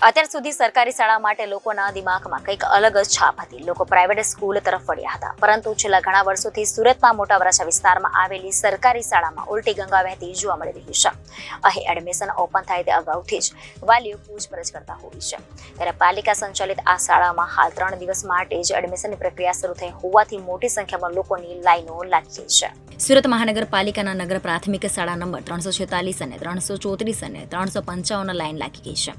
અત્યાર સુધી સરકારી શાળા માટે લોકોના દિમાગમાં કંઈક અલગ જ છાપ હતી. લોકો પ્રાઇવેટ સ્કૂલ તરફ વળ્યા હતા, પરંતુ છેલ્લા ઘણા વર્ષોથી સુરતમાં મોટા વરાછા વિસ્તારમાં આવેલી સરકારી શાળામાં ઉલટી ગંગા વહેતી જોવા મળી રહી છે. અહીં એડમિશન ઓપન થાય તે અગાઉથી જ વાલીઓ પૂછપરછ કરતા હોય છે. ત્યારે પાલિકા સંચાલિત આ શાળામાં હાલ 3 દિવસ માટે જ એડમિશનની પ્રક્રિયા શરૂ થઈ હોવાથી મોટી સંખ્યામાં લોકોની લાઈનો લાગી છે. સુરત મહાનગરપાલિકાના નગર પ્રાથમિક શાળા નંબર 346 અને 334 અને 355 લાઈન લાગી ગઈ છે.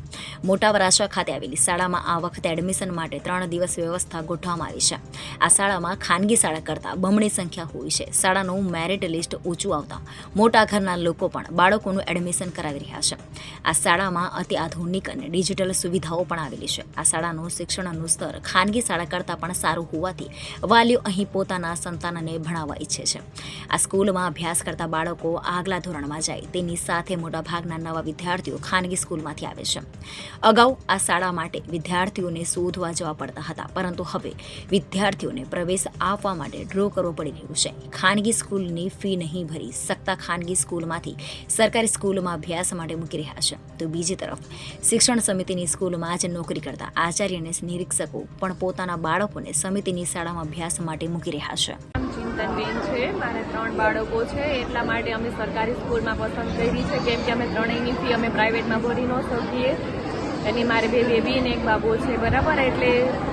મોટા વરાછા ખાતે આવેલી શાળામાં આ વખતે એડમિશન માટે 3 દિવસ વ્યવસ્થા ગોઠવવામાં આવી છે. આ શાળામાં ખાનગી શાળા કરતાં બમણી સંખ્યા હોય છે. શાળાનું મેરિટ લિસ્ટ ઊંચું આવતા મોટા ઘરના લોકો પણ બાળકોનું એડમિશન કરાવી રહ્યા છે. આ શાળામાં અતિ આધુનિક અને ડિજિટલ સુવિધાઓ પણ આવેલી છે. આ શાળાનું શિક્ષણનું સ્તર ખાનગી શાળા કરતાં પણ સારું હોવાથી વાલીઓ અહીં પોતાના સંતાનને ભણાવવા ઈચ્છે છે. આ સ્કૂલમાં અભ્યાસ કરતા બાળકો આગલા ધોરણમાં જાય તેની સાથે મોટાભાગના નવા વિદ્યાર્થીઓ ખાનગી સ્કૂલમાંથી આવે છે. અગાઉ આ શાળા માટે વિદ્યાર્થીઓને શોધવા જવા પડતા હતા, પરંતુ હવે વિદ્યાર્થીઓને પ્રવેશ આપવા માટે ડ્રો કરવો પડી રહ્યું છે. ખાનગી સ્કૂલની ફી નહીં ભરી શકતા ખાનગી સ્કૂલમાંથી સરકારી સ્કૂલમાં અભ્યાસ માટે મૂકી રહ્યા છે. તો બીજી તરફ શિક્ષણ સમિતિની સ્કૂલમાં જ નોકરી કરતા આચાર્ય અને નિરીક્ષકો પણ પોતાના બાળકોને સમિતિની શાળામાં અભ્યાસ માટે મૂકી રહ્યા છે. ચિંતનબેન છે, મારે 3 બાળકો છે, એટલા માટે અમે સરકારી સ્કૂલમાં પસંદ કરી છે, કેમ કે અમે ત્રણેયની ફી અમે પ્રાઇવેટમાં ભરી ન શકીએ. એની મારે 2 બેબી અને 1 બાબો છે, બરાબર. એટલે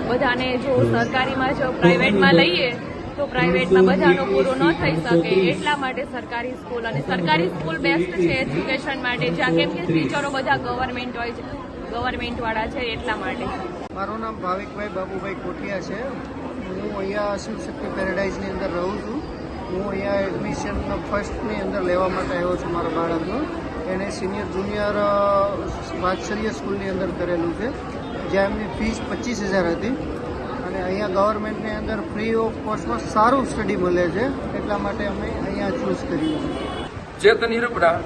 બધાને જો સરકારીમાં જો પ્રાઇવેટમાં લઈએ તો પ્રાઇવેટમાં બધાનો પૂરો ન થઈ શકે, એટલા માટે સરકારી સ્કૂલ. અને સરકારી સ્કૂલ બેસ્ટ છે એજ્યુકેશન માટે, જ્યાં કેમ કે ટીચરો બધા ગવર્મેન્ટ હોય છે, ગવર્મેન્ટવાળા છે, એટલા માટે. મારું નામ ભાવિકભાઈ બાબુભાઈ કોઠિયા છે. હું અહીંયા શિવશક્તિ પેરેડાઇઝની અંદર રહું છું. હું અહીંયા એડમિશન ફર્સ્ટની અંદર લેવા માટે આવ્યો છું. મારા બાળકનું એણે સિનિયર જુનિયર વાત્સલ્ય સ્કૂલની અંદર કરેલું છે, જ્યાં એમની ફીસ 25,000 હતી. અને અહીંયા ગવર્મેન્ટની અંદર ફ્રી ઓફ કોસ્ટમાં સારું સ્ટડી મળે છે, એટલા માટે અમે અહીંયા ચૂઝ કર્યું છે. ચેતન હિરપડા,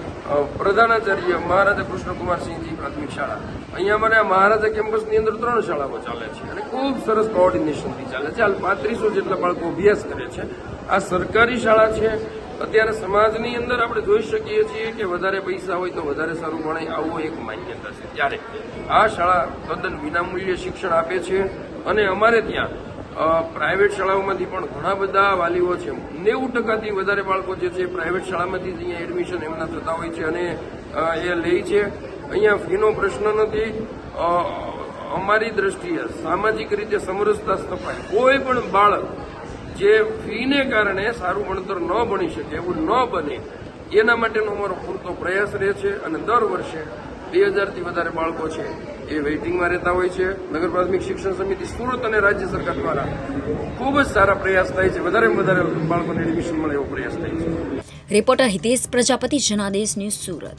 પ્રધાનાચાર્ય મહારાજા કૃષ્ણકુમારસિંહજી પ્રાથમિક શાળા. અહીંયા મને મહારાજા કેમ્પસની અંદર 3 શાળાઓ ચાલે છે અને ખૂબ સરસ કોઓર્ડિનેશનથી ચાલે છે. હાલ 3500 જેટલા બાળકો અભ્યાસ કરે છે. આ સરકારી શાળા છે. અત્યારે સમાજની અંદર આપણે જોઈ શકીએ છીએ કે વધારે પૈસા હોય તો વધારે સારું ભણાય, આવો એક માન્યતા છે. ત્યારે આ શાળા તદ્દન વિનામૂલ્યે શિક્ષણ આપે છે. અને અમારે ત્યાં પ્રાઇવેટ શાળાઓમાંથી પણ ઘણા બધા વાલીઓ છે. 90%થી વધારે બાળકો જે છે પ્રાઇવેટ શાળામાંથી જ અહીંયા એડમિશન એમના થતા હોય છે અને એ લે છે. અહીંયા ફીનો પ્રશ્ન નથી. અમારી દ્રષ્ટિએ સામાજિક રીતે સમરસતા સ્થપાય. કોઈ પણ બાળક જે ફીને કારણે સારું ભણતર ન ભણી શકે, એવું ન બને, એના માટેનો અમારો પૂરતો પ્રયાસ રહે છે. અને દર વર્ષે 2000થી વધારે બાળકો છે એ વેઇટિંગમાં રહેતા હોય છે. નગર પ્રાથમિક શિક્ષણ સમિતિ સુરત અને રાજ્ય સરકાર દ્વારા ખૂબ જ સારા પ્રયાસ થાય છે. વધારેમાં વધારે બાળકોને એડમિશન મળે એવો પ્રયાસ થાય છે. Reporter Hitesh Prajapati, Janadesh news, Surat.